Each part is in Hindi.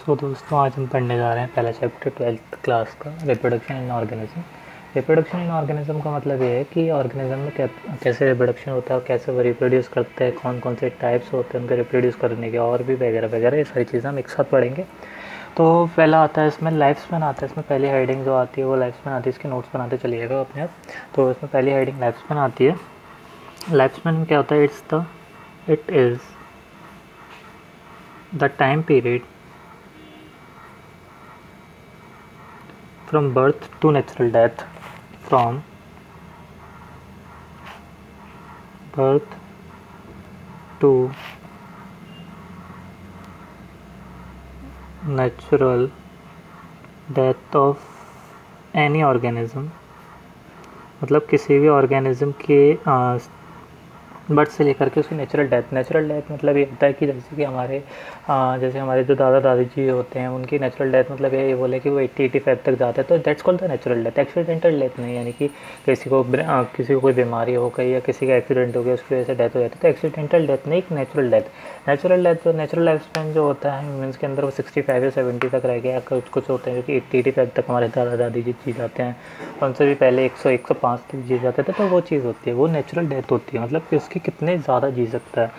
सो दोस्तों, आज हम पढ़ने जा रहे हैं पहला चैप्टर 12th क्लास का, reproduction in organism. Reproduction in organism का मतलब ये है कि ऑर्गेनिज्म में कैसे रिप्रोडक्शन होता है, कैसे वो रिप्रोड्यूस करते हैं, कौन कौन से टाइप्स होते हैं उनके रिप्रोड्यूस करने के, और भी वगैरह वगैरह, ये सारी चीज़ें हम एक साथ पढ़ेंगे। तो पहला आता है इसमें लाइफ स्पैन आता है। इसमें पहली हेडिंग जो आती है वो लाइफ स्पैन आती है। इसके नोट्स बनाते चलिएगा अपने आप। तो इसमें पहली हेडिंग लाइफ स्पैन आती है। लाइफ स्पैन में क्या होता है? It is the time period from birth to natural death, from birth to natural death of any organism, मतलब किसी भी ऑर्गेनिज्म के बर्थ से लेकर के उसकी नेचुरल डेथ मतलब ये होता है कि जैसे हमारे जो दादा दादी जी होते हैं उनकी नेचुरल डेथ मतलब ये बोले कि वो 80-85 तक जाते हैं, तो that's called the natural death. Accidental death नहीं, यानी कि किसी को कोई बीमारी हो गई या किसी का एक्सीडेंट हो गया उसकी वजह से डेथ हो जाती है, तो एक्सीडेंटल डेथ नहीं, एक natural death. Natural life span जो होता है ह्यूमन्स के अंदर वो 65 या 70 तक रह गया। कुछ होते हैं जो कि 80-85 तक हमारे दादा दादी जी जी जाते हैं, उनसे भी पहले 100-105 तक जी जाते थे। तो वो चीज़ होती है, वो नेचुरल डेथ होती है, मतलब कि उसकी कितने ज़्यादा जी सकता है।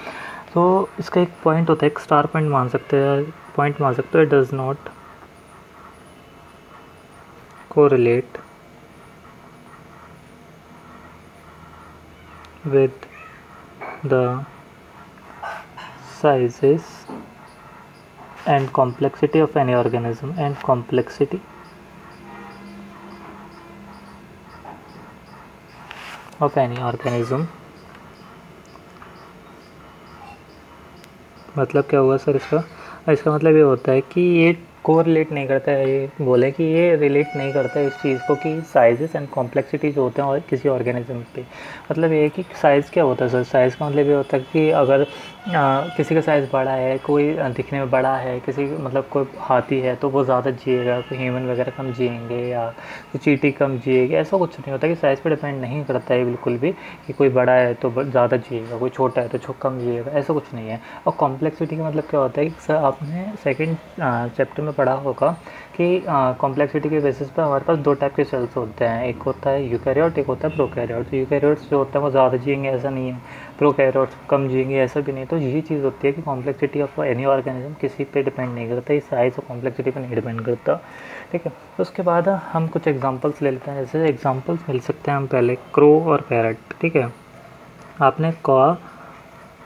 तो इसका एक पॉइंट होता है, एक स्टार पॉइंट मान सकते हो, it does not correlate with the sizes and complexity of any organism मतलब क्या हुआ सर इसका मतलब ये होता है कि ये कोरिलेट नहीं करता है, ये बोले कि ये रिलेट नहीं करता है इस चीज़ को कि साइजेस एंड कॉम्प्लेक्सिटी जो होते हैं और किसी ऑर्गेनिज्म पे। मतलब ये है कि साइज़ क्या होता है सर? साइज़ का मतलब ये होता है कि अगर किसी का साइज़ बड़ा है, कोई दिखने में बड़ा है, मतलब कोई हाथी है तो वो ज़्यादा जिएगा, कोई ह्यूमन वगैरह कम जिएंगे, या कोई चींटी कम जिएगी, ऐसा कुछ नहीं होता। कि साइज़ पे डिपेंड नहीं करता है बिल्कुल भी कि कोई बड़ा है तो ज़्यादा जिएगा, कोई छोटा है तो कम जिएगा, ऐसा कुछ नहीं है। और कॉम्प्लेक्सिटी का मतलब क्या होता है कि सर आपने सेकेंड चैप्टर में पढ़ा होगा कि कॉम्प्लेक्सिटी के बेसिस पे हमारे पास दो टाइप के सेल्स होते हैं, एक होता है यूकैरियोट, एक होता है प्रोकैरियोट। तो यूकैरियोट्स जो होते हैं वो ज़्यादा जिएंगे ऐसा नहीं है, प्रोकैरियोट्स कम जिएंगे ऐसा भी नहीं। तो यही चीज़ होती है कि कॉम्प्लेक्सिटी ऑफ एनी ऑर्गेनिज्म किसी पे डिपेंड नहीं करता, इस साइज़ और कॉम्प्लेक्सिटी पे नहीं डिपेंड करता। ठीक है, तो उसके बाद हम कुछ एग्जांपल्स ले लेते हैं। जैसे एग्जांपल्स मिल सकते हैं हम पहले क्रो और पैरट। ठीक है, आपने कौवा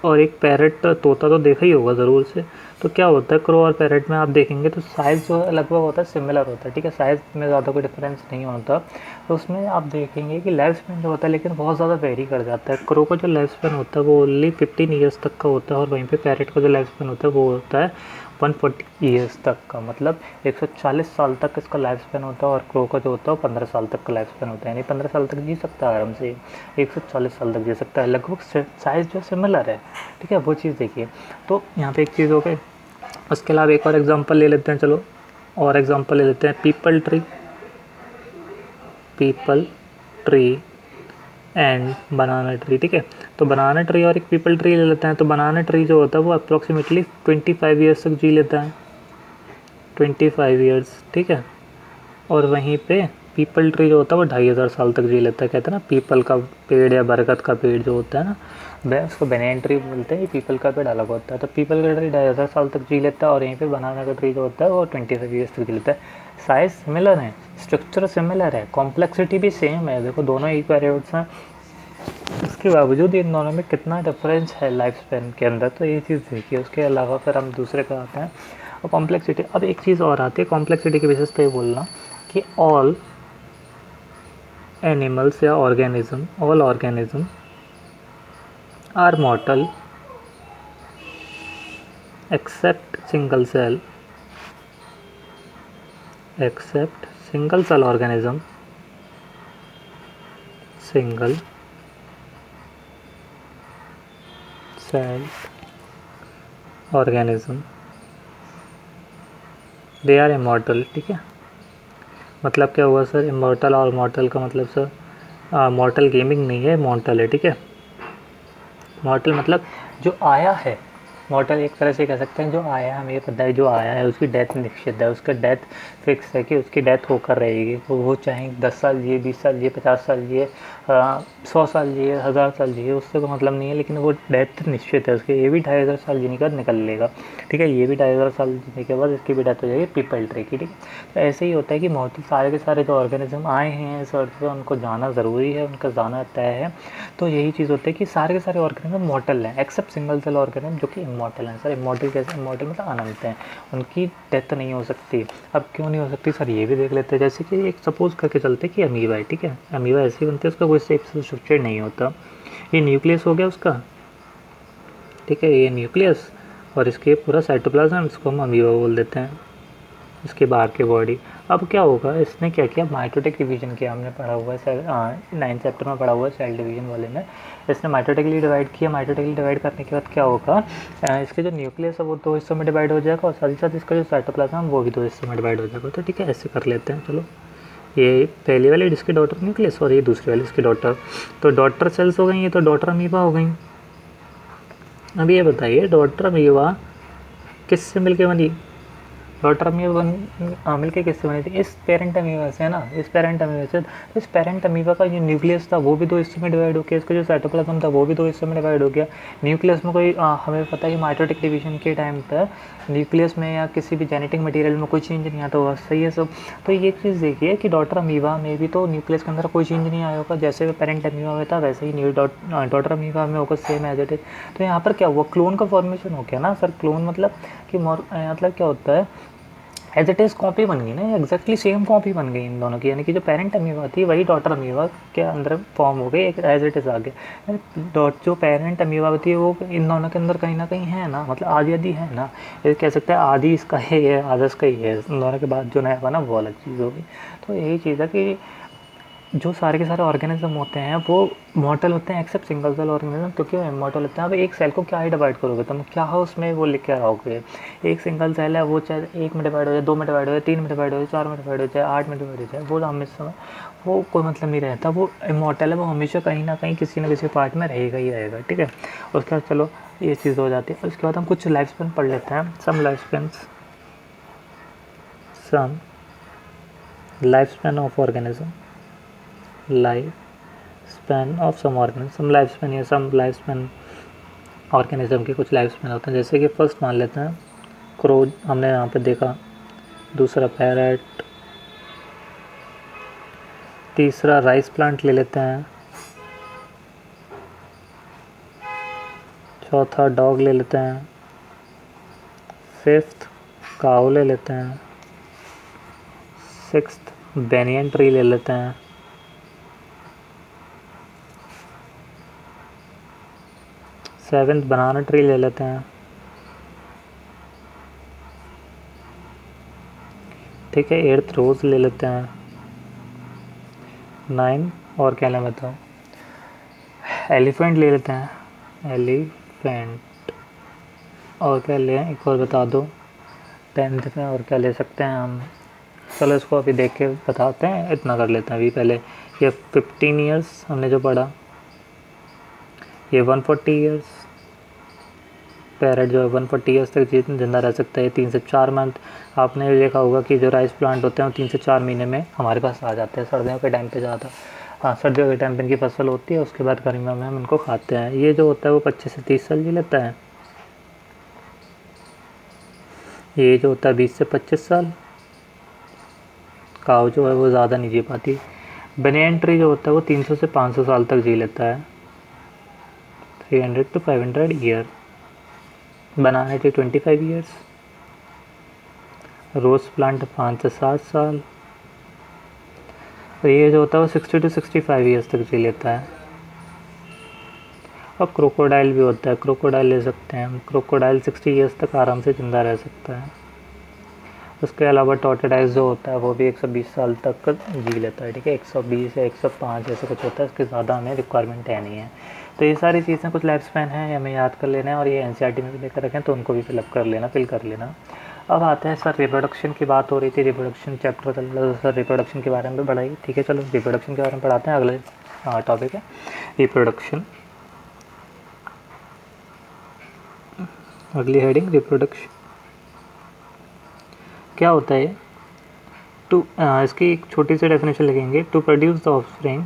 और एक पैरट तोता तो देखा ही होगा ज़रूर से। तो क्या होता है क्रो और पैरट में आप देखेंगे तो साइज़ जो है लगभग होता है सिमिलर होता है। ठीक है, साइज़ में ज़्यादा कोई डिफरेंस नहीं होता। तो उसमें आप देखेंगे कि लाइफ स्पैन जो होता है लेकिन बहुत ज़्यादा वेरी कर जाता है। क्रो का जो लाइफ स्पैन होता है वो ओनली 15 ईयर्स तक का होता है, और वहीं पे पैरट का जो लाइफ स्पैन होता है वो होता है 140 ईयर्स तक का, मतलब 140 साल तक इसका लाइफ स्पैन होता है। और क्रो का जो होता है वो 15 साल तक का लाइफ स्पैन होता है, यानी 15 साल तक जी सकता है आराम से, 140 साल तक जी सकता है। लगभग साइज़ जो सिमिलर है। ठीक है, वो चीज़ देखिए। तो यहाँ पे एक चीज़ हो गई। उसके अलावा एक और एग्जांपल ले लेते हैं, चलो और एग्जांपल ले लेते हैं। People tree and banana tree. ठीक है, तो बनाना ट्री और एक पीपल ट्री ले लेते हैं। तो बनाना ट्री जो होता है वो अप्रोक्सीमेटली 25 ईयर्स तक जी लेता है, 25 ईयर्स। ठीक है, और वहीं पे पीपल ट्री जो होता है वो 2500 साल तक जी लेता है। कहते हैं ना पीपल का पेड़ या बरगद का पेड़ जो होता है ना, उसको बनैन ट्री बोलते हैं। पीपल का पेड़ अलग होता है। तो पीपल का ट्री 2500 साल तक जी लेता है, और यहीं पे बनाना का ट्री जो होता है वो 25 ईयर्स तक जी लेता है। साइज़ सिमिलर है, स्ट्रक्चर सिमिलर है, कॉम्प्लेक्सिटी भी सेम है। देखो दोनों यूकैरियोट्स हैं, इसके बावजूद इन दोनों में कितना डिफरेंस है लाइफ स्पैन के अंदर। तो ये चीज़ देखिए। उसके अलावा फिर हम दूसरे पे आते हैं, और कॉम्प्लेक्सिटी। अब एक चीज़ और आती है कॉम्प्लेक्सिटी के बेसिस पे ये बोलना कि ऑल एनिमल्स या all organism are mortal except single cell organism, single cell organism, they are immortal. ठीक है, मतलब क्या हुआ सर? इमॉर्टल और मॉर्टल का मतलब सर मॉर्टल गेमिंग नहीं है, मॉर्टल है। ठीक है, मॉर्टल मतलब जो आया है, मॉर्टल एक तरह से कह सकते हैं जो आया, हमें पता है जो आया है उसकी डेथ निश्चित है, उसका डेथ फिक्स है कि उसकी डेथ होकर रहेगी। वो चाहे 10 साल जिए, 20 साल जिए, 50 साल जिए, 100 साल जिए, 1000 साल जिए, उससे कोई मतलब नहीं है, लेकिन वो डेथ निश्चित है उसके। ये भी 2500 साल जीने के बाद निकल लेगा, ठीक है, ये भी 2500 साल जीने के बाद इसकी भी डेथ हो जाएगी पीपल ट्री की, ठीक है। तो ऐसे ही होता है कि मॉर्टल सारे के सारे जो ऑर्गेनिज्म आए हैं इस अर्थ पे, उनको जाना ज़रूरी है, उनका जाना तय है। तो यही चीज़ होती है कि सारे के सारे ऑर्गेनिज्म मॉर्टल हैं एक्सेप्ट सिंगल सेल ऑर्गेनिज्म जो कि इमॉर्टल हैं। सर इमॉर्टल कैसे? इमॉर्टल मतलब अनंत हैं, उनकी डेथ नहीं हो सकती। अब क्यों नहीं हो सकती सर, ये भी देख लेते हैं। जैसे कि एक सपोज करके चलते कि अमीबा है, ठीक है, अमीबा ऐसे ही बनते हैं, उसका कोई सेप स्ट्रक्चर नहीं होता। ये न्यूक्लियस हो गया उसका, ठीक है, ये न्यूक्लियस, और इसके पूरा साइटोप्लाज्म, इसको हम अमीबा बोल देते हैं, इसके बाहर की बॉडी। अब क्या होगा, इसने क्या किया, माइटोटिक डिवीजन किया, हमने पढ़ा हुआ है सेल 9th चैप्टर में पढ़ा हुआ है सेल डिवीजन वाले में। इसने माइटोटिकली डिवाइड किया, माइटोटिकली डिवाइड करने के बाद क्या होगा, इसके जो न्यूक्लियस है वो 2 हिस्सों में डिवाइड हो जाएगा, और साथ ही साथ इसका जो साइटोप्लाज्म वो भी 2 हिस्सों में डिवाइड हो जाएगा। तो ठीक है, ऐसे कर लेते हैं। चलो, ये पहली वाली इसकी डॉटर न्यूक्लियस और ये दूसरी वाली इसकी डॉटर, तो डॉटर सेल्स हो गई, ये तो डॉटर अमीबा हो गई। अब ये बताइए डॉटर अमीबा किससे मिलके बनी? डॉटर अमीबा मिलके किससे बनी थी? इस पेरेंट अमीबा से है ना, इस पेरेंट अमीबा से। तो इस पेरेंट अमीबा का जो न्यूक्लियस था वो भी 2 हिस्सों में डिवाइड हो गया, इसका जो साइटोप्लाज्म था वो भी 2 हिस्सों में डिवाइड हो गया। न्यूक्लियस में कोई हमें पता है कि माइटोटिक डिवीजन के टाइम पर न्यूक्लियस में या किसी भी जेनेटिक मटेरियल में कोई चेंज नहीं आता होगा, सही है सब। तो ये चीज़ देखिए कि डॉटर अमीबा में भी तो न्यूक्लियस के अंदर कोई चेंज नहीं आया होगा, जैसे पेरेंट अमीबा में था वैसे ही डॉटर अमीबा में होगा, सेम एज इट इज। तो यहाँ पर क्या हुआ, क्लोन का फॉर्मेशन हो गया ना सर। क्लोन मतलब कि मतलब क्या होता है, एज इट इज़ कॉपी बन गई ना, एग्जैक्टली सेम कॉपी बन गई इन दोनों की, यानी कि जो पेरेंट अमीबा थी वही डॉटर अमीबा के अंदर फॉर्म हो गई, एक एज इट इज़ आ गया। जो पेरेंट अमीबा थी वो इन दोनों के अंदर कहीं ना कहीं है ना, मतलब आधी आधी है ना, ये कह सकते हैं आधी इसका ही है आधा इसका ही है, इन दोनों के बाद जो नया बना वो अलग चीज़ होगी। तो यही चीज़ है कि जो सारे के सारे ऑर्गेनिज्म होते हैं वो मॉर्टल होते हैं एक्सेप्ट सिंगल सेल ऑर्गेनिज्म, क्योंकि वो इमॉर्टल होते हैं। अब एक सेल को क्या ही डिवाइड करोगे तुम, क्या हो उसमें वो लिख के आओगे? एक सिंगल सेल है, वो चाहे 1 में डिवाइड हो जाए, 2 में डिवाइड हो जाए, 3 में डिवाइड हो जाए, 4 में डिवाइड हो जाए, 8 में डिवाइड हो जाए, वो हमेशा वो कोई मतलब नहीं रहता। वो इमॉर्टल है, वो हमेशा कहीं ना कहीं किसी न किसी पार्ट में रहेगा ही रहेगा, ठीक है। उसके बाद चलो ये चीज़ हो जाती है। उसके बाद हम कुछ लाइफ स्पेन पढ़ लेते हैं, some life span of organism, life span of some organism, some life span या सम लाइफ स्पैन ऑर्गेनिज्म के कुछ लाइफ स्पैन होते हैं। जैसे कि फर्स्ट मान लेते हैं क्रो, हमने यहाँ पे देखा, दूसरा पैरट, तीसरा राइस प्लांट ले लेते हैं, चौथा डॉग ले लेते हैं, फिफ्थ काऊ ले लेते हैं, सिक्स्थ बेनियन ट्री ले लेते हैं, सेवेंथ बनाना ट्री ले लेते हैं, ठीक है, एट्थ रोज ले लेते हैं, 9 और क्या लें बताओ, एलिफेंट ले लेते हैं, एलिफेंट, और क्या लें एक और बता दो, 10th में और क्या ले सकते हैं हम? चलो इसको अभी देख के बताते हैं, इतना कर लेते हैं अभी पहले। ये 15 ईयर्स हमने जो पढ़ा, ये 140 ईयर्स, पैरट जो है 140 ईयर्स तक जिंदा रह सकता है, 3 से 4 मंथ। आपने देखा होगा कि जो राइस प्लांट होते हैं वो 3 से 4 महीने में हमारे पास आ जाते हैं, सर्दियों के टाइम पे ज़्यादा। हाँ, सर्दियों के टाइम पे इनकी फसल होती है, उसके बाद गर्मियों में हम इनको खाते हैं। ये जो होता है वो 25 से 30 साल जी लेता है, ये जो होता है 20 से 25 साल। काऊ जो है वो ज़्यादा नहीं जी पाती। बनियन ट्री जो होता है वो 300 से 500 साल तक जी लेता है, 300 to 500 year. Banana tree 25 years, rose plant 5 से 7 साल। तो ये जो होता है वो 60 to 65 ईयर्स तक जी लेता है। और क्रोकोडाइल भी होता है, क्रोकोडाइल ले सकते हैं हम, क्रोकोडाइल 60 ईयर्स तक आराम से ज़िंदा रह सकता है। उसके अलावा टॉर्टोडाइल जो होता है वो भी 120 साल तक जी लेता है, ठीक है, 120 या 105 ऐसे कुछ होता है, इसके ज़्यादा हमें रिक्वायरमेंट है नहीं है। तो ये सारी चीज़ें कुछ लाइफ स्पैन है, हमें याद कर लेना है, और ये एनसीईआरटी में भी लेकर रखें तो उनको भी फिल कर लेना। अब आते हैं सर, रिप्रोडक्शन की बात हो रही थी, रिप्रोडक्शन चैप्टर चल रहा था सर, रिप्रोडक्शन के बारे में पढ़ाई, ठीक है। चलो रिप्रोडक्शन के बारे में पढ़ाते हैं, अगले टॉपिक है रिप्रोडक्शन। अगली हेडिंग रिप्रोडक्शन। क्या होता है टू, इसकी एक छोटी सी डेफिनेशन लिखेंगे। To produce the offspring,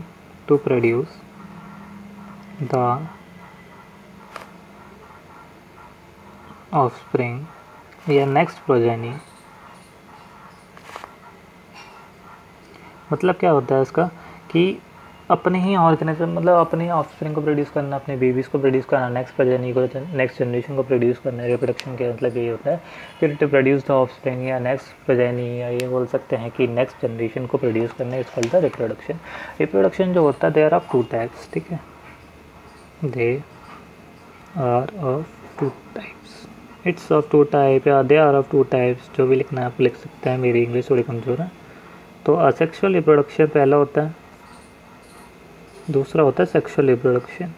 to produce the offspring या नेक्स्ट प्रोजेनी। मतलब क्या होता है इसका कि अपने ही ऑर्गेनिज्म, मतलब अपने ऑफस्प्रिंग को प्रोड्यूस करना, अपने बेबीज़ को प्रोड्यूस करना, नेक्स्ट प्रोजेनी को, नेक्स्ट जनरेशन को प्रोड्यूस करना। रिप्रोडक्शन का मतलब यही होता है कि टू प्रोड्यूस द ऑफस्प्रिंग या नेक्स्ट प्रोजेनी, या ये बोल सकते हैं कि नेक्स्ट जनरेशन को प्रोड्यूस करना, इस कॉल्ड द रिप्रोडक्शन। रिप्रोडक्शन जो होता है देयर ऑफ टू टाइप्स, ठीक है, they are of two types, it's of two type या they are of two types, जो भी लिखना है आप लिख सकते हैं, मेरी इंग्लिश थोड़ी कमज़ोर है। तो असेक्सुअल रिप्रोडक्शन पहला होता है, दूसरा होता है सेक्सुअल रिप्रोडक्शन,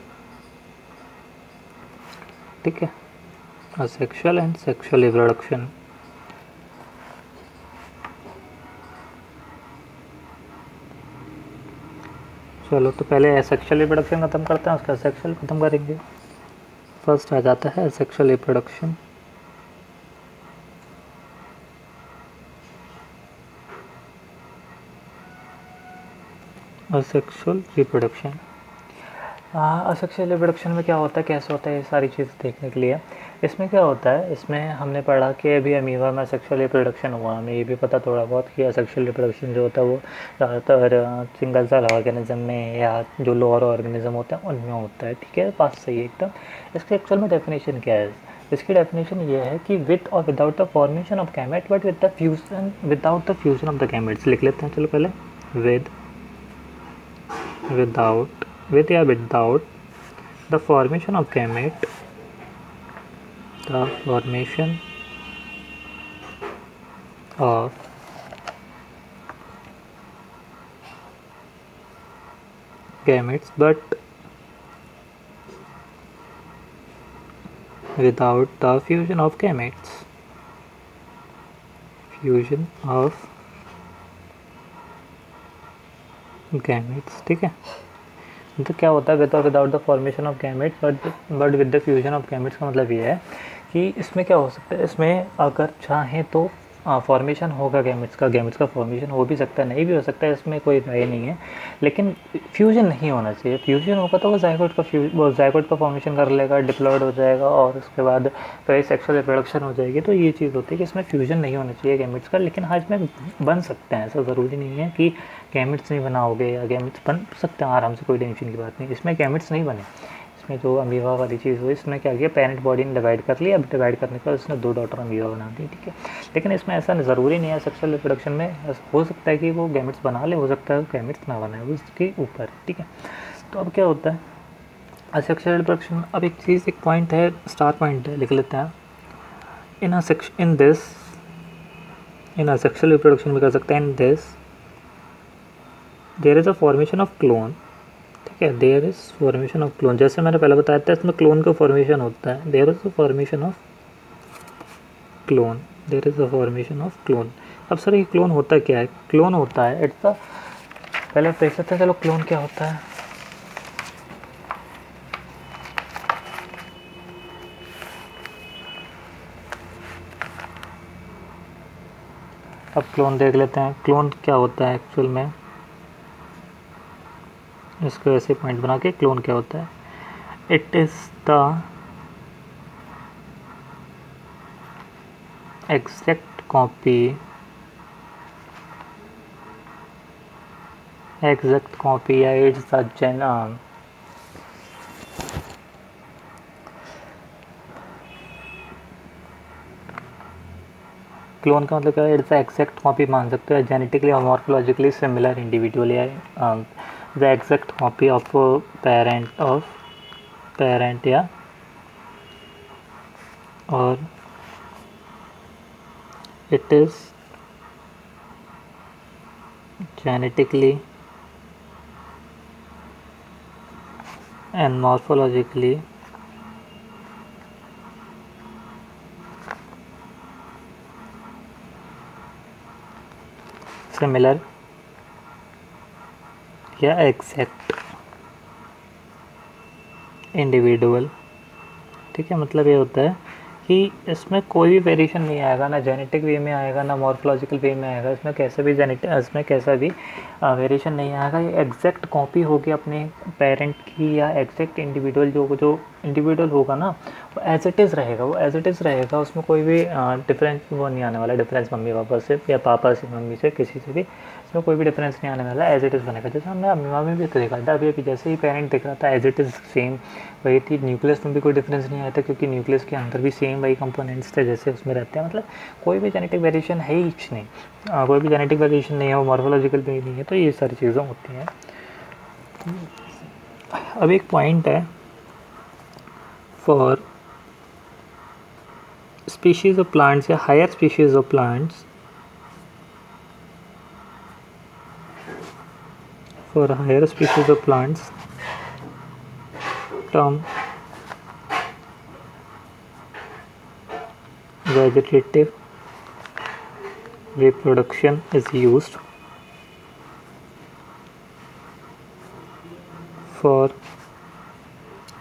ठीक है, असेक्सुअल एंड सेक्सुअल रिप्रोडक्शन। चलो तो पहले असेक्सुअल रिप्रोडक्शन ख़त्म करते हैं, उसका सेक्सुअल ख़त्म करेंगे। फर्स्ट आ जाता है asexual reproduction. Asexual reproduction, asexual reproduction में क्या होता है, कैसे होता है, ये सारी चीज़ देखने के लिए इसमें क्या होता है, इसमें हमने पढ़ा कि अभी अमीबा में सेक्सुअल रिप्रोडक्शन हुआ, हमें ये भी पता थोड़ा बहुत कि सेक्सुअल रिप्रोडक्शन जो होता है वो ज़्यादातर सिंगल सेल ऑर्गेनिज्म में या जो लोअर ऑर्गेनिज्म होता है उनमें होता है, ठीक है, बात सही है एकदम। इसकी एक्चुअल में डेफिनेशन क्या है? इसकी डेफिनेशन ये है कि विद और without the formation of gamete but with the fusion, without the fusion of the gametes लिख लेते हैं। चलो पहले विद, विदाउट, with या without the formation of gamete, the formation of gametes, but without the fusion of gametes, fusion of gametes, ठीक है। तो क्या होता है without the formation of gametes but with the fusion of gametes का मतलब ये है कि इसमें क्या हो सकता है, इसमें अगर चाहें तो फॉर्मेशन होगा गैमेट्स का फॉर्मेशन हो भी सकता है, नहीं भी हो सकता है, इसमें कोई राय नहीं है, लेकिन फ्यूजन नहीं होना चाहिए। फ्यूजन होगा तो वो जायगोट का फॉर्मेशन कर लेगा, डिप्लॉयड हो जाएगा और उसके बाद फिर सेक्सुअल रिप्रोडक्शन हो जाएगी। तो ये चीज़ होती है कि इसमें फ्यूजन नहीं होना चाहिए गैमेट्स का, लेकिन हाँ इसमें बन सकते हैं, ऐसा ज़रूरी नहीं है कि गैमेट्स नहीं बनाओगे, या गैमेट्स बन सकते हैं आराम से, कोई टेंशन की बात नहीं। इसमें गैमेट्स नहीं बने, इसमें जो अमीबा वाली चीज़ हुई, इसने क्या किया, पेरेंट बॉडी ने डिवाइड कर लिया, अब डिवाइड करने के बाद इसने 2 डॉटर अमीबा बना दी, ठीक है। लेकिन इसमें ऐसा ज़रूरी नहीं है, सेक्सुअल रिप्रोडक्शन में हो सकता है कि वो गैमेट्स बना ले, हो सकता है गैमेट्स ना बनाए, वो इसके ऊपर, ठीक है। तो अब क्या होता है असेक्सुअल रिप्रोडक्शन। अब एक चीज़, एक पॉइंट है, स्टार पॉइंट है, लिख लेते हैं। इन असेक्सुअल रिप्रोडक्शन में कर सकते हैं, in this there is a formation of clone, ठीक है, there is formation of clone. जैसे मैंने पहले बताया था, इसमें क्लोन का फॉर्मेशन होता है, there is a formation of clone, there is a formation of clone. अब सर ये क्लोन होता क्या है? क्लोन होता है इट्स द, पहले देख सकते हैं, चलो क्लोन क्या होता है। अब क्लोन देख लेते हैं, क्लोन क्या होता है एक्चुअल में, इसको ऐसे पॉइंट बना के क्लोन क्या होता है। It is the exact copy या इट्स द क्लोन का मतलब क्या है, इट्स एग्जैक्ट कॉपी मान सकते हो, जेनेटिकली और मॉर्फोलॉजिकली सिमिलर इंडिविजुअल, या the exact copy of parent या और it is genetically and morphologically similar या एग्जैक्ट इंडिविजुअल, ठीक है। मतलब ये होता है कि इसमें कोई भी वेरिएशन नहीं आएगा, ना जेनेटिक वे में आएगा ना मॉर्फोलॉजिकल वे में आएगा, इसमें कैसे भी इसमें कैसा भी वेरिएशन नहीं आएगा। ये एग्जैक्ट कॉपी होगी अपने पेरेंट की, या एग्जैक्ट इंडिविजुअल जो इंडिविजुअल होगा ना वो एज इट इज़ रहेगा, वो एज इट इज़ रहेगा। उसमें कोई भी डिफरेंस वो नहीं आने वाला, डिफरेंस मम्मी पापा से या पापा से मम्मी से किसी से भी, इसमें कोई भी डिफरेंस नहीं आने वाला, एज इट इज़ बनेगा। जैसे हमने अम्मा में भी देखा था, अभी अभी जैसे ही पेरेंट दिख रहा था एज इट इज़ सेम वही थी। न्यूक्लियस में भी कोई डिफरेंस नहीं आया था, क्योंकि न्यूक्लियस के अंदर भी सेम वही कंपोनेंट्स थे जैसे उसमें रहते हैं। मतलब कोई भी जेनेटिक वेरिएशन है ही नहीं, कोई भी जेनेटिक वेरिएशन नहीं है, वो मॉर्फोलॉजिकल भी नहीं है। तो ये सारी चीज़ें होती हैं। अब एक पॉइंट है, फॉर स्पीशीज़ ऑफ प्लांट्स या higher species of plants, for higher species of plants, term vegetative reproduction is used for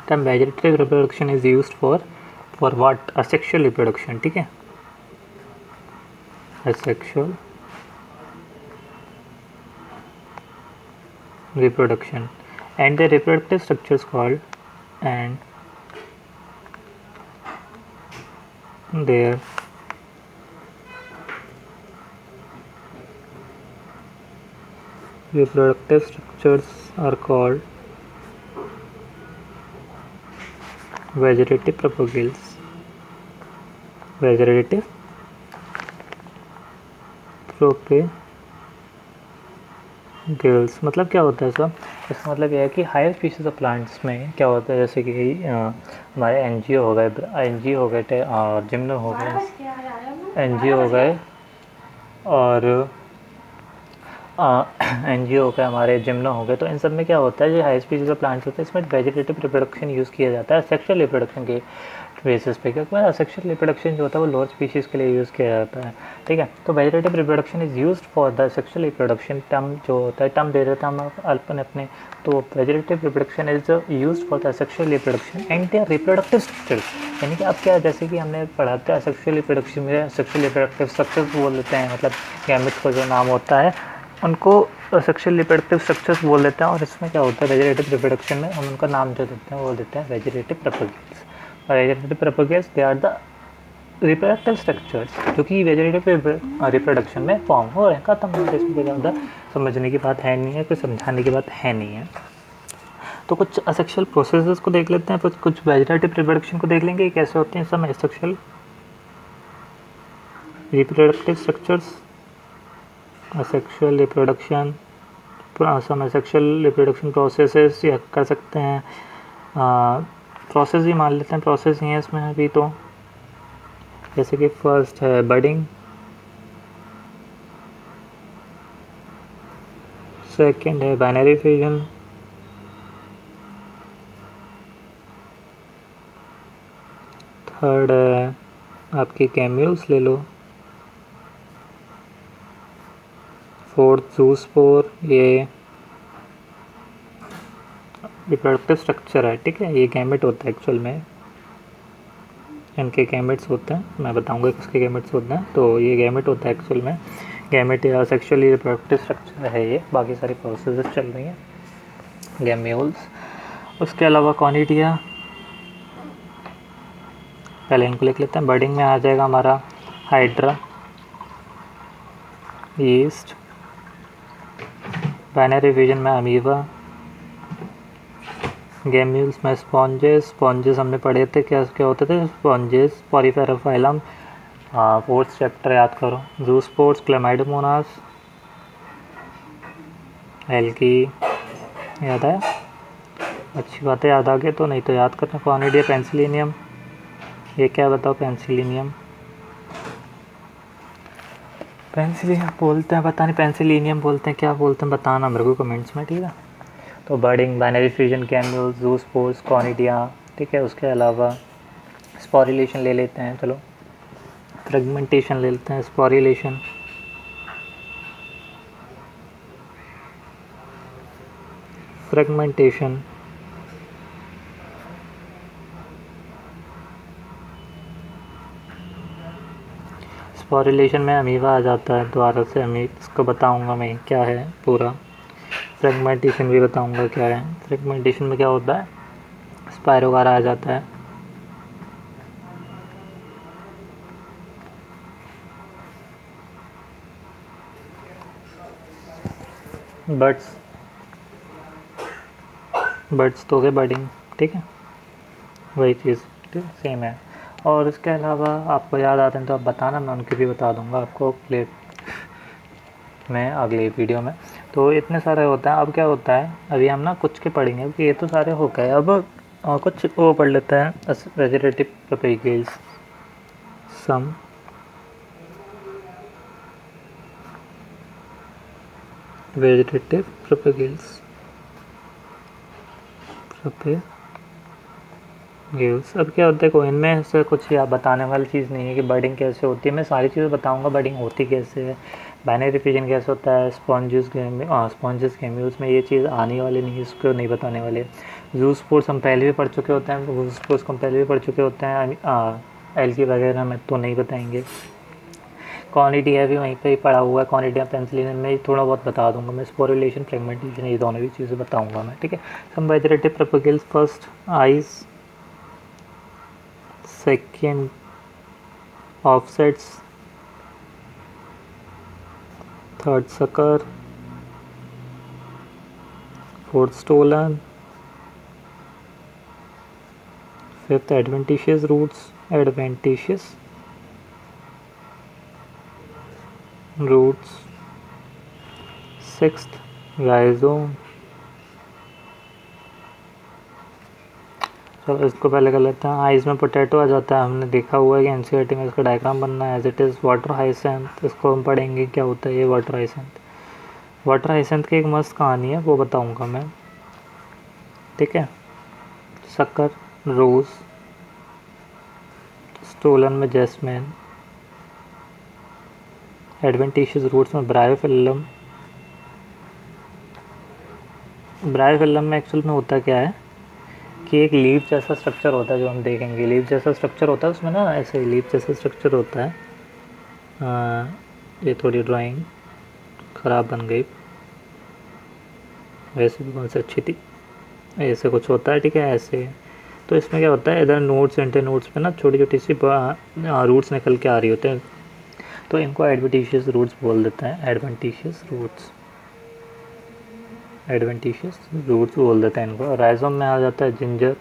term vegetative reproduction is used for what? Asexual reproduction, ठीक है, asexual reproduction, and the reproductive structures called, and their reproductive structures are called vegetative propagales. Vegetative propagales मतलब क्या होता है सर? इसका मतलब यह है कि हायर स्पीशीज ऑफ प्लांट्स में क्या होता है, जैसे कि हमारे एनजीओ हो गए, और जिम्नो हो गए, एनजीओ हो गए और एनजीओ हो गए, हमारे जिम्नो हो गए। तो इन सब में क्या होता है, जो हाई स्पीशीज ऑफ प्लांट्स होते हैं इसमें वेजिटेटिव रिप्रोडक्शन यूज़ किया जाता है सेक्सुअल रिप्रोडक्शन के बेसिस पे, क्योंकि सेक्सुअल रिप्रोडक्शन जो होता है वो लोअर स्पीशीज़ के लिए यूज़ किया जाता है, ठीक है। तो vegetative reproduction is used for the sexual reproduction, term जो होता है, टर्म दे देता हम अपने तो vegetative reproduction is used for the sexual reproduction and their reproductive structure. यानी कि अब क्या, जैसे कि हमने पढ़ा था सेक्सुअल रिप्रोडक्शन में सेक्सुअल रिप्रोडक्टिव स्ट्रक्चर्स बोल देते हैं, मतलब गैमेट्स को जो नाम होता है उनको सेक्सुअल रिप्रोडक्टिव स्ट्रक्चर्स बोल देते हैं। और इसमें क्या होता है, वेजिटेटिव रिप्रोडक्शन में हम उनका नाम जो देते हैं वो देते हैं वेजिटेटिव प्रोपेगेल्स। और vegetative propagules they are the reproductive structures जो कि वेजिटेटिव रिप्रोडक्शन में फॉर्म हो रहे हैं। खत्म हो, इसमें कोई ज़्यादा समझने की बात है नहीं है, कोई समझाने की बात है नहीं है। तो कुछ असेक्सुअल प्रोसेसेस को देख लेते हैं, फिर कुछ वेजिटेटिव रिप्रोडक्शन को देख लेंगे कैसे होते हैं सब asexual reproductive structures. Asexual reproduction, some asexual reproduction processes या कर सकते हैं, प्रोसेस ही मान लेते हैं, प्रोसेस ही है इसमें अभी तो। जैसे कि फर्स्ट है बडिंग, सेकंड है बाइनरी फ्यूजन, थर्ड है आपकी कैम्यूल्स ले लो, फोर्थ जूस्पोर, ये रिप्रोडक्टिव स्ट्रक्चर है, ठीक है। ये गैमेट होता है एक्चुअल में, इनके गैमेट्स होते हैं, मैं बताऊंगा किसके गैमेट्स होते हैं। तो ये गैमेट होता है एक्चुअल में, गैमेट या सेक्सुअली रिप्रोडक्टिव स्ट्रक्चर है ये। बाकी सारी प्रोसेस चल रही हैं, गैम्यूल्स। उसके अलावा कॉनिडिया, पहले इनको लिख लेते हैं। बर्डिंग में आ जाएगा हमारा हाइड्रा, यीस्ट, बाइनरी विजन में अमीबा, गैम्यूल्स में स्पॉन्जेस। स्पॉन्जेस हमने पढ़े थे, क्या क्या होते थे स्पॉन्जेस, पॉलीफेराफाइलम। फोर्थ चैप्टर याद करो, जूस्पोर्स, क्लेमाइडोमोनास, एल्गी, याद आया? अच्छी बात है, याद आ गया तो, नहीं तो याद करना। कॉनिडिया, पेंसिलिनियम, ये क्या बताओ, पेंसिलिनियम, पेंसिलिनियम बोलते हैं, पता नहीं पेंसिलिनियम बोलते हैं क्या बोलते हैं, बताना मेरे को कमेंट्स में, ठीक है। तो बर्डिंग, बाइनरी फ्यूजन, कैम्यूल्स, जूस्पोर्स, कॉनिडिया, ठीक है। उसके अलावा स्पोरिलेशन ले लेते हैं, चलो फ्रेगमेंटेशन ले लेते हैं, स्पोरिलेशन, फ्रेगमेंटेशन, कोरिलेशन में अमीबा आ जाता है दोबारा से। इसको बताऊंगा मैं क्या है पूरा। फ्रेगमेंटेशन भी बताऊंगा क्या है। फ्रेगमेंटेशन में क्या होता है, स्पायरोगारा आ जाता है। बर्ड्स तो हो गए बर्डिंग, ठीक है, वही चीज़ सेम है। और इसके अलावा आपको याद आते हैं तो आप बताना, मैं उनके भी बता दूंगा आपको प्ले में अगले वीडियो में। तो इतने सारे होते हैं। अब क्या होता है, अभी हम ना कुछ के पढ़ेंगे क्योंकि ये तो सारे हो गए। अब कुछ वो पढ़ लेते हैं, वेजिटेटिव प्रोपेगेल्स, सम वेजिटेटिव प्रोपेगेल्स प्रोपेगेल्स। अब क्या होता है, कोई इनमें से कुछ या बताने वाली चीज़ नहीं है कि बर्डिंग कैसे होती है। मैं सारी चीज़ें बताऊंगा, बर्डिंग होती कैसे है, बाइनरी फिजन कैसे होता है, स्पॉन्जेस गेम्यूल्स में ये चीज़ आने वाली नहीं है, इसको नहीं बताने वाले। जू स्पोर्ट्स हम पहले भी पढ़ चुके होते हैं, जू स्पोर्ट्स हम पहले भी पढ़ चुके होते हैं, एल्गी वगैरह में तो नहीं बताएंगे। कॉनिडिया भी वहीं पे ही पढ़ा हुआ है, कॉनिडिया पेंसिलिन में थोड़ा बहुत बता दूंगा मैं। स्पोरिलेशन, फ्रेगमेंटेशन, ये दोनों भी चीज़ें बताऊंगा मैं, ठीक है। Some vegetative propagules, first eyes, second offsets, third sucker, fourth stolon, fifth adventitious roots, sixth rhizome. चलो इसको पहले कर लेते हैं। आइज में पोटैटो आ जाता है, हमने देखा हुआ है कि एनसीईआरटी में इसका डायग्राम बनना है as it is. Water hyacinth, इसको हम पढ़ेंगे क्या होता है ये वाटर हाइसेंथ की एक मस्त कहानी है, वो बताऊंगा मैं, ठीक है। शक्कर, रोज़, स्टोलन में जैस्मिन, एडवेंटिशियस रूट्स में ब्रायोफिल्लम। ब्रायोफिल्लम में एक्चुअल में होता क्या है कि एक लीफ जैसा स्ट्रक्चर होता है, जो हम देखेंगे लीफ जैसा स्ट्रक्चर होता है, उसमें ना ऐसे लीफ जैसा स्ट्रक्चर होता है। ये थोड़ी ड्राइंग ख़राब बन गई, वैसे भी कौन सी अच्छी थी। ऐसे कुछ होता है, ठीक है, ऐसे। तो इसमें क्या होता है, इधर नोट्स इंटर नोट्स पे ना छोटी छोटी सी रूट्स निकल के आ रही होते हैं, तो इनको एडवेंटिशियस रूट्स बोल देते हैं। एडवेंटिशियस रूट्स बोल देते हैं इनको। राइजोम में आ जाता है जिंजर,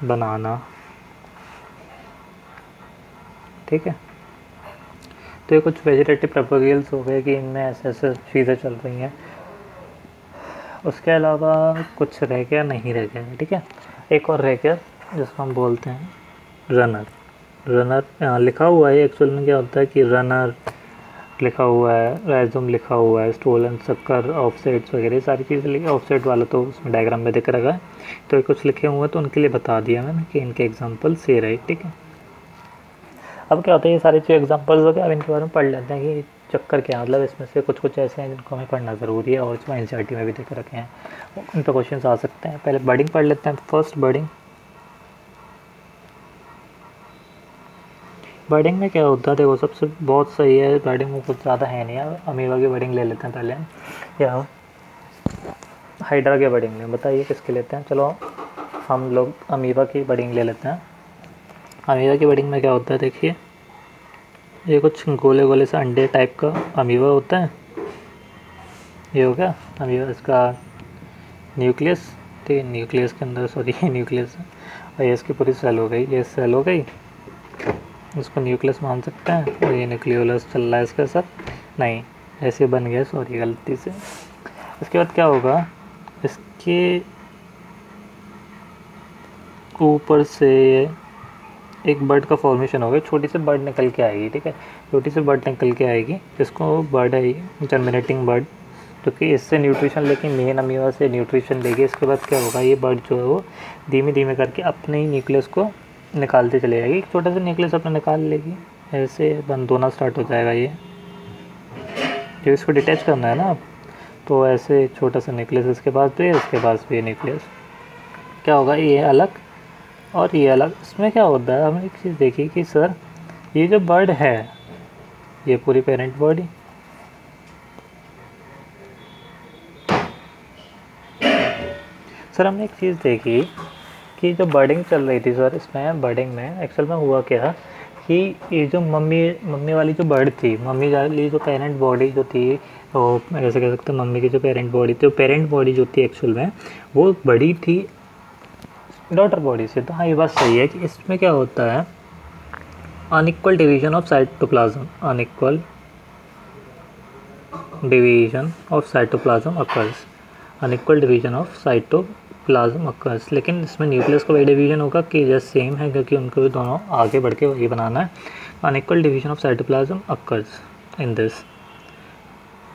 बनाना, ठीक है। तो ये कुछ वेजिटेटिव प्रोपेगेल्स हो गए कि इनमें ऐसे ऐसे चीज़ें चल रही हैं। उसके अलावा कुछ रह गया, नहीं रह गया, ठीक है। एक और रह गया जिसको हम बोलते हैं रनर लिखा हुआ है। एक्चुअल में क्या होता है कि रनर लिखा हुआ है, राइजोम लिखा हुआ है, स्टोलन, शक्कर, ऑफसेट्स वगैरह सारी चीज़ें लिखी। ऑफसेट वाला तो उसमें डायग्राम में दिख रहा है, तो कुछ लिखे हुए हैं तो उनके लिए बता दिया मैंने कि इनके एग्जाम्पल से रहे, ठीक है। अब क्या होता है, ये सारी जो एग्जाम्पल्स हो गए, अब इनके बारे में पढ़ लेते हैं कि चक्कर क्या, मतलब इसमें से कुछ कुछ ऐसे हैं जिनको हमें पढ़ना ज़रूरी है और जो एनसीईआरटी में भी देख रखे हैं, उन पर क्वेश्चन आ सकते हैं। पहले बर्डिंग पढ़ लेते हैं। फर्स्ट बर्डिंग में क्या होता है, देखो सबसे बहुत सही है, बर्डिंग में कुछ ज़्यादा है नहीं है। अमीबा की बर्डिंग ले लेते हैं पहले, या हाइड्रा की बर्डिंग लें, बताइए किसके लेते हैं। चलो हम लोग अमीबा की बर्डिंग ले लेते हैं। अमीबा की बर्डिंग में क्या होता है, देखिए ये कुछ गोले गोले से अंडे टाइप का अमीबा होता है। ये हो गया अमीबा, इसका न्यूक्लियस, ठीक है, न्यूक्लियस के अंदर, सॉरी न्यूक्लियस है, और ये इसकी पूरी सेल हो गई, ये सेल हो गई, इसको न्यूक्लियस मान सकते हैं। और ये न्यूक्लियोलस चल रहा है इसके साथ, नहीं ऐसे बन गया, सॉरी गलती से। इसके बाद क्या होगा, इसके ऊपर से एक बर्ड का फॉर्मेशन होगा, छोटी सी बर्ड निकल के आएगी, ठीक है, छोटी सी बर्ड निकल के आएगी, इसको बर्ड है जर्मिनेटिंग बर्ड, क्योंकि इससे न्यूट्रिशन लेके मेन अमीबा से न्यूट्रिशन लेगी। इसके बाद क्या होगा, ये बर्ड जो है वो धीमे धीमे करके अपने ही न्यूक्लियस को निकालते चले जाएगी। एक छोटा सा न्यूक्लियस अपना निकाल लेगी, ऐसे बंद होना स्टार्ट हो जाएगा ये, जो इसको डिटैच करना है ना, तो ऐसे छोटा सा न्यूक्लियस इसके पास भी है, इसके पास भी है न्यूक्लियस। क्या होगा, ये अलग और ये अलग। इसमें क्या होता है, हमने एक चीज़ देखी कि सर ये जो बर्ड है ये पूरी पेरेंट बॉडी, सर हमने एक चीज़ देखी कि जो बर्डिंग चल रही थी सर, इसमें बर्डिंग में एक्चुअल में हुआ क्या कि ये जो मम्मी मम्मी वाली जो बर्ड थी, मम्मी वाली जो पेरेंट बॉडी जो थी, वो ऐसे कह सकते हैं मम्मी की जो पेरेंट बॉडी थी, वो पेरेंट बॉडी जो थी एक्चुअल में वो बड़ी थी डॉटर बॉडी से। तो हाँ ये बात सही है कि इसमें क्या होता है, unequal division of cytoplasm, unequal division of cytoplasm occurs, unequal division of cytoplasm occurs. लेकिन इसमें न्यूक्लियस का वही डिवीजन होगा कि जस्ट सेम है, क्योंकि उनको भी दोनों आगे बढ़ के वही बनाना है। Unequal division of cytoplasm occurs in this,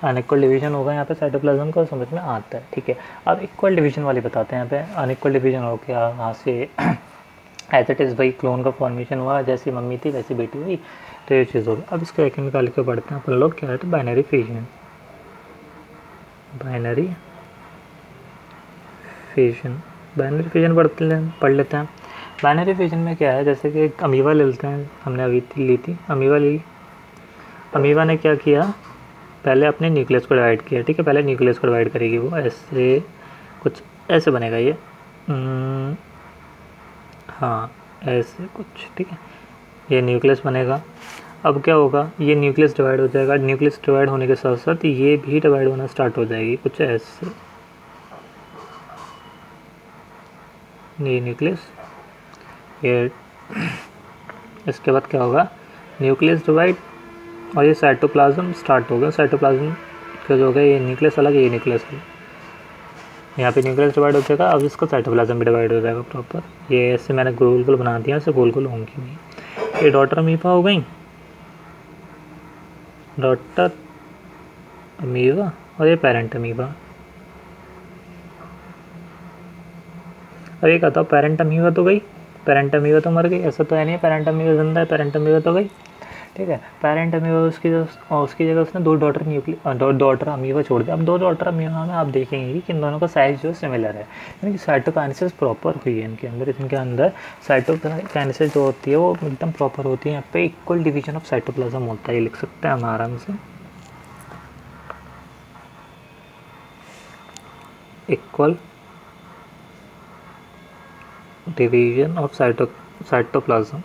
unequal division होगा यहाँ पे साइटोप्लाज्म का, समझ में आता है, ठीक है। अब इक्वल डिवीजन वाली बताते हैं यहाँ पे। अनइक्वल डिवीजन हो गया यहाँ से एज इट इज़, वही क्लोन का फॉर्मेशन हुआ, जैसी मम्मी थी वैसी बेटी हुई, तो ये चीज़ होगी। अब इसको एक निकाल के पढ़ते हैं अपन लोग, क्या है तो binary fission, binary fission, binary fission पढ़ लेते हैं। बाइनरी फिजन में क्या है, जैसे कि एक अमीबा ले लेते हैं, हमने अभी ली थी अमीबा ली। अमीबा ने क्या किया, पहले अपने न्यूक्लियस को डिवाइड किया, ठीक है, पहले न्यूक्लियस को डिवाइड करेगी वो, ऐसे कुछ ऐसे बनेगा ये, हाँ ऐसे कुछ, ठीक है, ये न्यूक्लियस बनेगा। अब क्या होगा, ये न्यूक्लियस डिवाइड हो जाएगा, न्यूक्लियस डिवाइड होने के साथ साथ ये भी डिवाइड होना स्टार्ट हो जाएगी, कुछ ऐसे, ये न्यूक्लियस, ये इसके बाद क्या होगा, न्यूक्लियस डिवाइड और ये साइटोप्लाज्म स्टार्ट होगा। साइटोप्लाज्म का जो होगा ये न्यूक्लियस अलग है, ये न्यूक्लियस अलग, यहाँ पे न्यूक्लियस डिवाइड हो जाएगा। अब इसका साइटोप्लाज्म भी डिवाइड हो जाएगा प्रॉपर, ये ऐसे मैंने गोल गोल बना दिया, ऐसे गोल गोल होंगी नहीं। ये डॉटर अमीबा हो गई, डॉटर अमीबा, और ये पेरेंट अमीबा। अब ये कहता हूँ पेरेंट अमीबा तो गई, पेरेंट अमीबा तो मर गई, ऐसा तो है नहीं पेरेंट अमीबा जिंदा है, पेरेंट अमीबा तो गई, ठीक है। पेरेंट अमीबा उसकी जगह उसने दो डॉटर अमीबा छोड़ दिया। अब दो डॉटर अमीबा में आप देखेंगे कि इन दोनों का साइज़ जो है सिमिलर है, यानी कि साइटोकाइनेसिस प्रॉपर हुई है इनके अंदर साइटोकाइनेसिस जो होती है वो एकदम प्रॉपर होती है। यहाँ पे इक्वल डिवीजन ऑफ साइटोप्लाज्म होता है, ये लिख सकते हैं हम आराम से, equal division of cytoplasm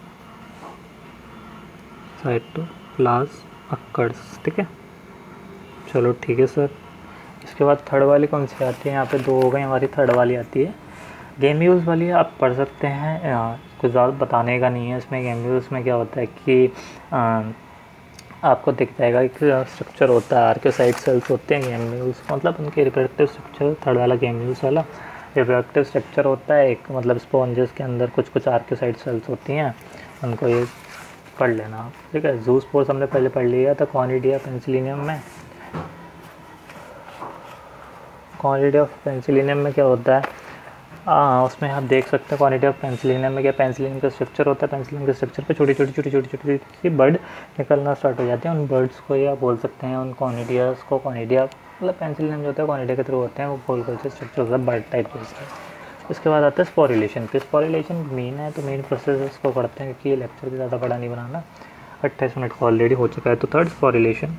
occurs, ठीक है। चलो ठीक है सर। इसके बाद थर्ड वाली कौन सी आती है, यहाँ पे दो हो गई हमारी, थर्ड वाली आती है गैम्यूल्स वाली। आप पढ़ सकते हैं, कुछ ज़्यादा बताने का नहीं है इसमें। गैम्यूल्स में क्या होता है कि आपको दिख जाएगा एक स्ट्रक्चर होता है, आर्कियोसाइट सेल्स होते हैं गैम्यूल्स, मतलब उनके रिप्रोडक्टिव स्ट्रक्चर, थर्ड वाला गैम्यूल्स वाला रिप्रोडक्टिव स्ट्रक्चर होता है एक, मतलब स्पॉन्जेस के अंदर कुछ कुछ आर्कियोसाइट सेल्स होती हैं, उनको ये पढ़ लेना आप, ठीक है। ज़ूस्पोर्स हमने पहले पढ़ लिया था कॉनिडिया पेंसिलिनियम में। कॉनिडिया पेंसिलिनियम में क्या होता है, उसमें आप देख सकते हैं कॉनिडिया पेंसिलिनियम में क्या, पेंसिलिन का स्ट्रक्चर होता है, पेंसिलिन के स्ट्रक्चर पे छोटी छोटी बर्ड निकलना स्टार्ट हो जाते हैं। उन बर्ड्स को या बोल सकते हैं उन कॉनिडियास को, कॉनिडिया मतलब पेंसिलिनियम जो होता है कॉनिडिया के थ्रू होते हैं, वो गोल गोल से स्ट्रक्चर होता है बर्ड टाइप जैसा। उसके बाद आता है स्पोरिलेशन पे। स्पोरिलेशन मेन है, तो मेन प्रोसेस को पढ़ते हैं क्योंकि ये लेक्चर भी ज़्यादा बड़ा नहीं बनाना, 28 मिनट का ऑलरेडी हो चुका है। तो थर्ड स्पोरिलेशन,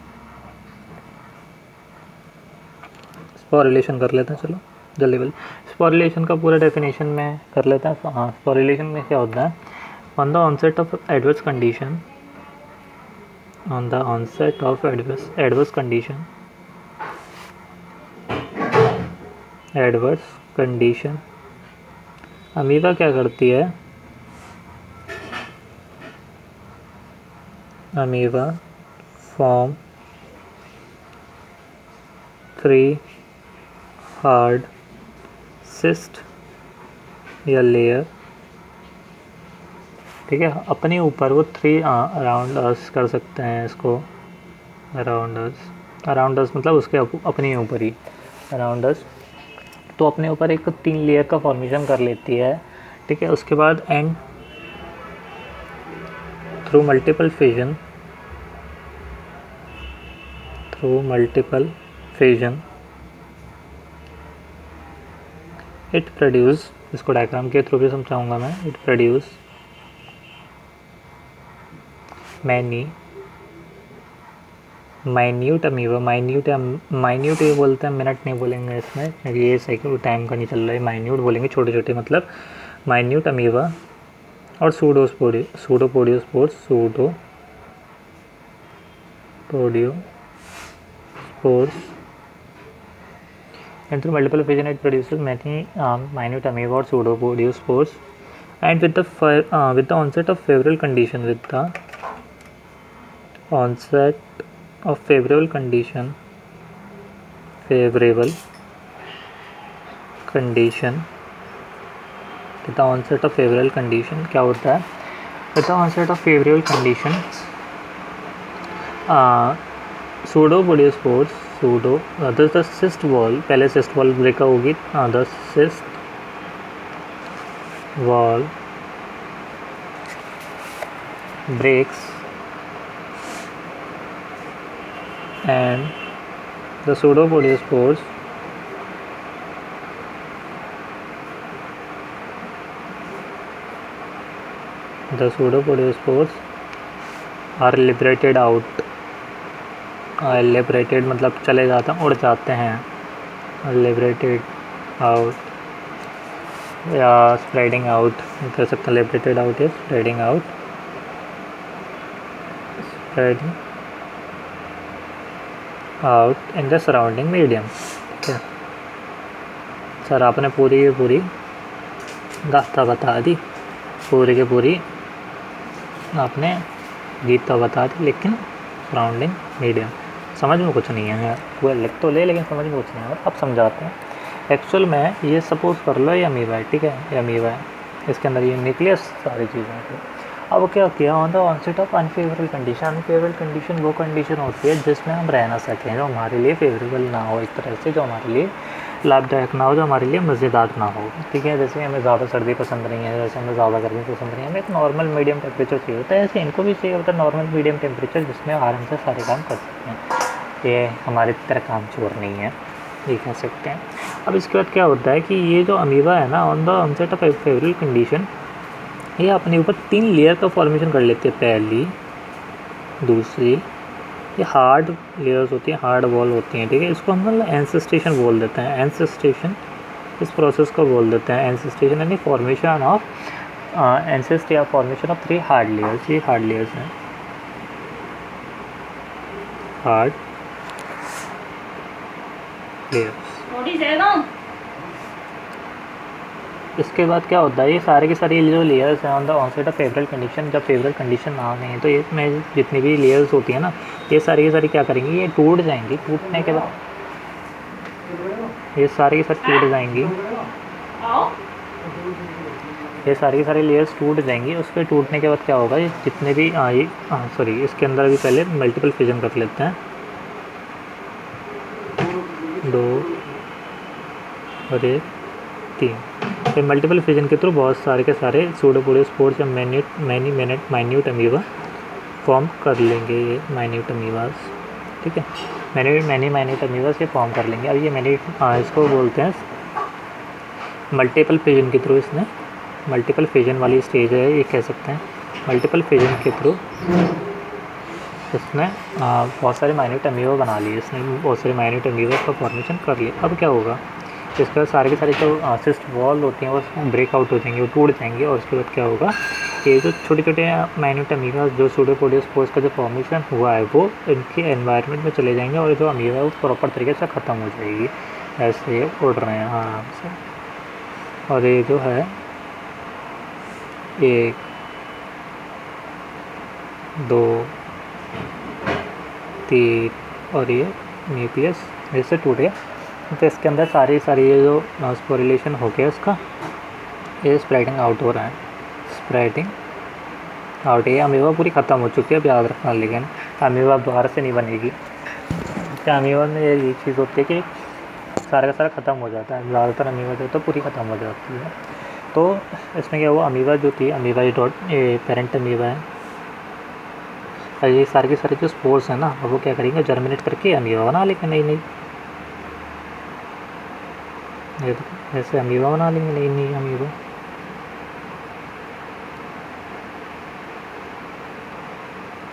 स्पोरिलेशन कर लेते हैं, चलो जल्दी जल्दी। स्पोरिलेशन का पूरा डेफिनेशन में कर लेते हैं। हाँ, स्पोरिलेशन में क्या होता है, on the onset of adverse condition, on the onset of adverse condition, adverse condition, amoeba क्या करती है, अमीबा फॉर्म 3 हार्ड सिस्ट या लेयर, ठीक है, अपने ऊपर वो 3 अराउंड अस कर सकते हैं इसको, अराउंड अस मतलब उसके अपने ऊपर ही अराउंड अस, तो अपने ऊपर एक 3 लेयर का फॉर्मेशन कर लेती है, ठीक है। उसके बाद and through multiple fission it produce, इसको डायग्राम के थ्रू भी समझाऊंगा मैं, it produce many minute amoeba, minute ये बोलते हैं, मिनट नहीं बोलेंगे इसमें, ये सही टाइम का नहीं चल रहा है, माइन्यूट बोलेंगे, छोटे छोटे, मतलब माइन्यूट अमीबा और सूडोपोडियोस्पोर्स and through multiple fission it produces many minute amoeba or pseudopodospores, and with the onset of favorable condition क्या होता है, with the onset of favorable condition pseudopodospores the cyst wall, पहले cyst wall break होगी, the cyst wall breaks and the pseudopodospores are liberated out, liberated मतलब चले जाते हैं, उड़ जाते हैं, liberated out या spreading out कह सकते हैं, liberated out या spreading out in the surrounding medium। ठीक है सर, आपने पूरी गाथा बता दी, पूरी की पूरी आपने गीत तो बता दी, लेकिन सराउंडिंग मीडियम समझ में कुछ नहीं है, वो लिख तो ले लेकिन समझ में कुछ नहीं है। अब समझाते हैं। एक्चुअल में ये सपोज कर लो ये अमीबा है, ठीक है, ये अमीबा है, इसके अंदर ये न्यूक्लियस सारी चीज़ें हैं। अब क्या किया on the onset of unfavourable condition, unfavourable condition वो कंडीशन होती है जिसमें हम रह ना सकें, जो हमारे लिए फेवरेबल ना हो, एक तरह से जो हमारे लिए लाभदायक ना हो, जो हमारे लिए मज़ेदार ना हो। ठीक है, जैसे हमें ज़्यादा सर्दी पसंद नहीं है, जैसे हमें ज़्यादा गर्मी पसंद नहीं है, हमें एक नॉर्मल मीडियम टेम्परेचर चाहिए होता है, ऐसे इनको भी चाहिए होता है नॉर्मल मीडियम टेम्परेचर, जिसमें आराम से सारे काम कर सकते हैं। ये हमारी तरह काम चोर नहीं है, ये कह सकते हैं। अब इसके बाद क्या होता है कि ये जो अमीबा है ना, on the onset of favourable condition, ये अपने ऊपर 3 लेयर का फॉर्मेशन कर लेते हैं। पहली, दूसरी, ये हार्ड लेयर्स होती हैं, हार्ड वॉल होती हैं, ठीक है। इसको हम मतलब एंसेस्टेशन बोल देते हैं, एंसेस्टेशन इस प्रोसेस को बोल देते हैं एंसेस्टेशन, यानी फॉर्मेशन ऑफ एंसेस्ट या फॉर्मेशन ऑफ 3 हार्ड लेयर्स। ये हार्ड लेयर्स हैं, हार्ड लेयर्स। इसके बाद क्या होता है, ये सारे के सारे जो लेयर्स हैं on the onset of favourable condition, जब फेवरेबल कंडीशन ना गए तो ये में जितनी भी लेयर्स होती है ना, ये सारी की सारी क्या करेंगी, ये टूट जाएंगी। टूटने के बाद ये सारी की सारी टूट जाएंगी, ये सारी की सारी लेयर्स टूट जाएंगी। उसके टूटने के बाद क्या होगा, ये जितने भी सॉरी, इसके अंदर भी पहले मल्टीपल फिजन कर लेते हैं, 2 और 1 3। फिर मल्टीपल फिजन के थ्रू बहुत सारे के सारे सूडोपोडियोस्पोर्स या माइन्यूट अमीबा फॉर्म कर लेंगे, ये माइन्यूट अमीबास, ठीक है, माइन्यूट अमीबास ये फॉर्म कर लेंगे। अब ये इसको बोलते हैं मल्टीपल फिजन के थ्रू, इसने मल्टीपल फिजन वाली स्टेज है, ये कह सकते हैं। मल्टीपल फिजन के थ्रू इसने बहुत सारे माइन्यूट अमीबा बना लिए, इसने बहुत सारे माइन्यूट अमीबा का फॉर्मेशन कर लिया। अब क्या होगा, इसके बाद सारे के सारे जो सिस्ट वॉल होती हैं वो ब्रेकआउट हो जाएंगी, वो टूट जाएंगी। और उसके बाद क्या होगा, ये जो छोटे छोटे माइन्यूट अमीबा जो सूडोपोडियोस्पोर्स का जो फॉर्मेशन हुआ है वो इनके एनवायरनमेंट में चले जाएंगे, और जो अमीबा है वो प्रॉपर तरीके से ख़त्म हो जाएगी। ऐसे ये उड़ रहे हैं आराम से। और ये जो है 1 2 3 और ये न्यूक्लियस ऐसे टूट गया। तो इसके अंदर सारी ये जो स्पोरिलेशन हो गया इसका, ये स्प्रेडिंग आउट हो रहा है, स्प्रेडिंग आउट। ये अमीबा पूरी ख़त्म हो चुकी है, अब याद रखना, लेकिन अमीबा दोबारा से नहीं बनेगी। क्या अमीबा में ये चीज़ होती है कि सारा का सारा ख़त्म हो जाता है, ज़्यादातर अमीबा जो तो पूरी ख़त्म हो जाती है। तो इसमें क्या हुआ, अमीबा जो थी, अमीबा ये पेरेंट अमीबा है, ये सारे के सारे जो स्पोर्स हैं ना, वो क्या करेंगे, जर्मिनेट करके अमीबा बना लेंगे नई ऐसे अमीबा बना लेंगे, नई अमीबा।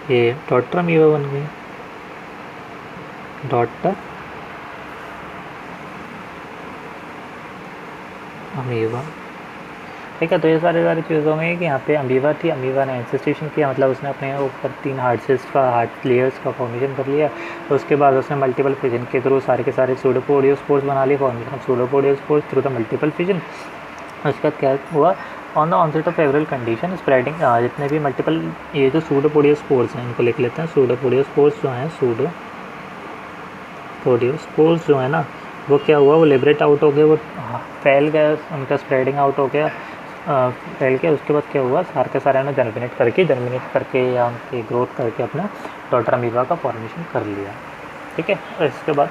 ये डॉटर अमीबा बन गई, डॉटर अमीबा। ठीक है, तो ये सारी चीज़ हो गई कि यहाँ पे अमीबा थी, अमीबा ने इंसेस्टेशन किया, मतलब उसने अपने ऊपर 3 हार्ट लेयर्स का फॉर्मेशन कर लिया। तो उसके बाद उसने मल्टीपल फिजन के थ्रू सारे के सारे सूडोपोडियोस्पोर्स बना लिए, formation of pseudopodiospores through the multiple fission. उसके बाद क्या हुआ, on the onset of favourable condition spreading, जितने भी मल्टीपल ये जो सूडोपोडियोस्पोर्स हैं इनको लिख लेते हैं। सूडोपोडियोस्पोर्स जो हैं, सूडोपोडियोस्पोर्स जो है ना, वो क्या हुआ, वो लिबरेट आउट हो गए, वो फैल गया, उनका स्प्रेडिंग आउट हो गया, फैल के उसके बाद क्या हुआ, सारे के सारे ने जर्मिनेट करके या उनकी ग्रोथ करके अपना डॉटर अमीबा का फॉर्मेशन कर लिया। ठीक है, और इसके बाद